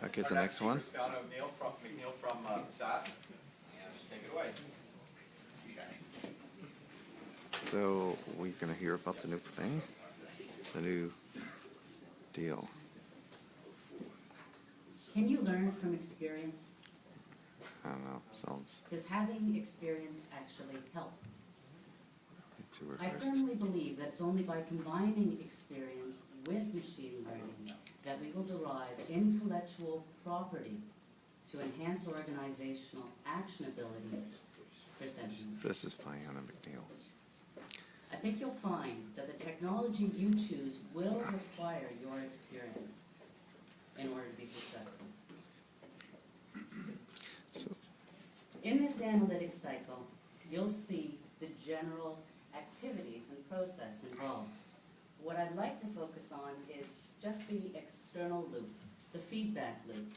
Okay, so next one. Fiona McNeill from SAS. And take it away. So we're going to hear about the new thing, the new deal. Can you learn from experience? I don't know, sounds Does having experience actually help? too I reversed. firmly believe that it's only by combining experience with machine learning that we will derive intellectual property to enhance organizational actionability for sentiment. This is Fiona McNeill. I think you'll find that the technology you choose will require your experience in order to be successful. So, In this analytic cycle, you'll see the general activities and process involved. What I'd like to focus on is just the external loop, the feedback loop,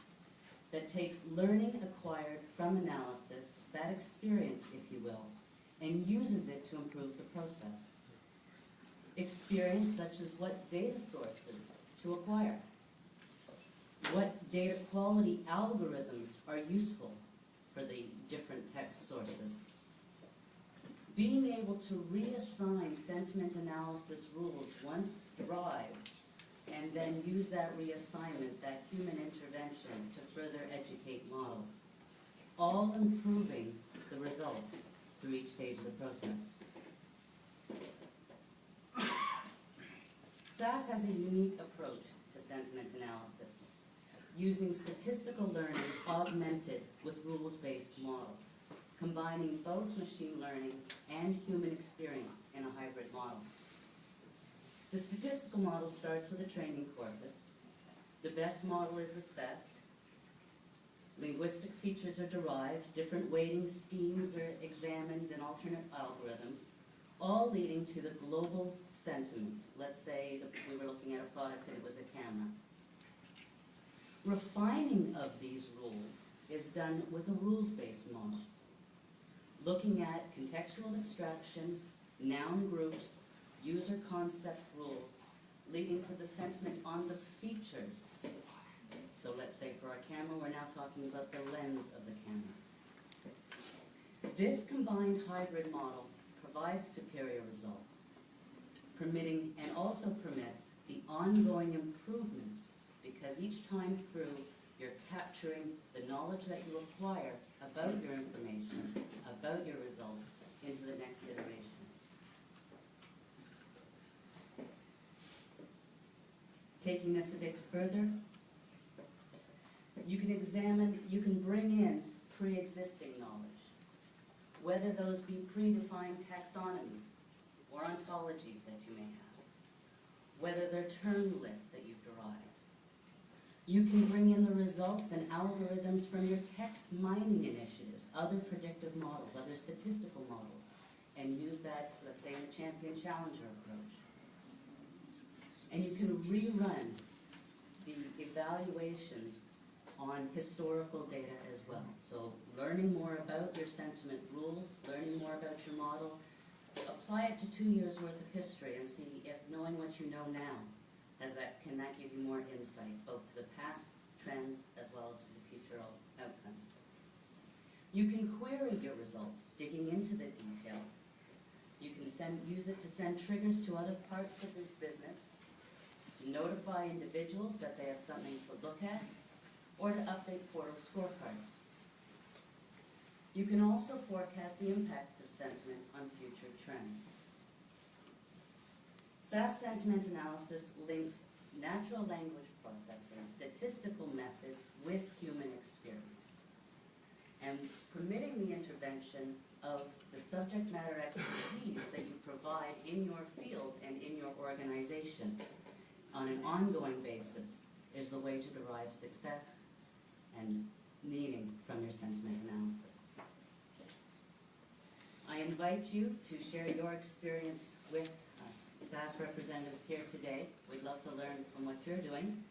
that takes learning acquired from analysis, that experience, if you will, and uses it to improve the process. Experience such as what data sources to acquire, what data quality algorithms are useful for the different text sources. Being able to reassign sentiment analysis rules once derived, and then use that reassignment, that human intervention, to further educate models, all improving the results through each stage of the process. SAS has a unique approach to sentiment analysis, using statistical learning augmented with rules-based models, combining both machine learning and human experience in a hybrid model. The statistical model starts with a training corpus. The best model is assessed. Linguistic features are derived, different weighting schemes are examined, and alternate algorithms, all leading to the global sentiment. Let's say that we were looking at a product and it was a camera. Refining of these rules is done with a rules-based model, looking at contextual extraction, noun groups, user concept rules, leading to the sentiment on the features. So let's say for our camera, we're now talking about the lens of the camera. This combined hybrid model provides superior results, permitting and also permits the ongoing improvements, because each time through you're capturing the knowledge that you acquire about your information, about your results, into the next iteration. Taking this a bit further, you can bring in pre-existing knowledge, whether those be predefined taxonomies or ontologies that you may have, whether they're term lists that you've derived. You can bring in the results and algorithms from your text mining initiatives, other predictive models, other statistical models, and use that, let's say, in the champion-challenger approach. And you can rerun the evaluations on historical data as well. So learning more about your sentiment rules, learning more about your model, apply it to 2 years worth of history and see if knowing what you know now, can that give you more insight, both to the past trends as well as to the future outcomes. You can query your results, digging into the detail. You can use it to send triggers to other parts of the business, to notify individuals that they have something to look at, or to update portal scorecards. You can also forecast the impact of sentiment on future trends. SAS sentiment analysis links natural language processing, statistical methods with human experience, and permitting the intervention of the subject matter expertise that you provide in your field and in your organization on an ongoing basis is the way to derive success and meaning from your sentiment analysis. I invite you to share your experience with SAS representatives here today. We'd love to learn from what you're doing.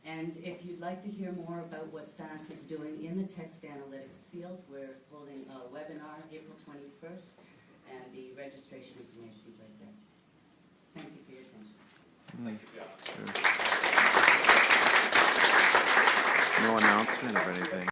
And if you'd like to hear more about what SAS is doing in the text analytics field, we're holding a webinar April 21st, and the registration information is right there. Thank you for your attention. Thank you, Fiona. Sure. No announcement of anything.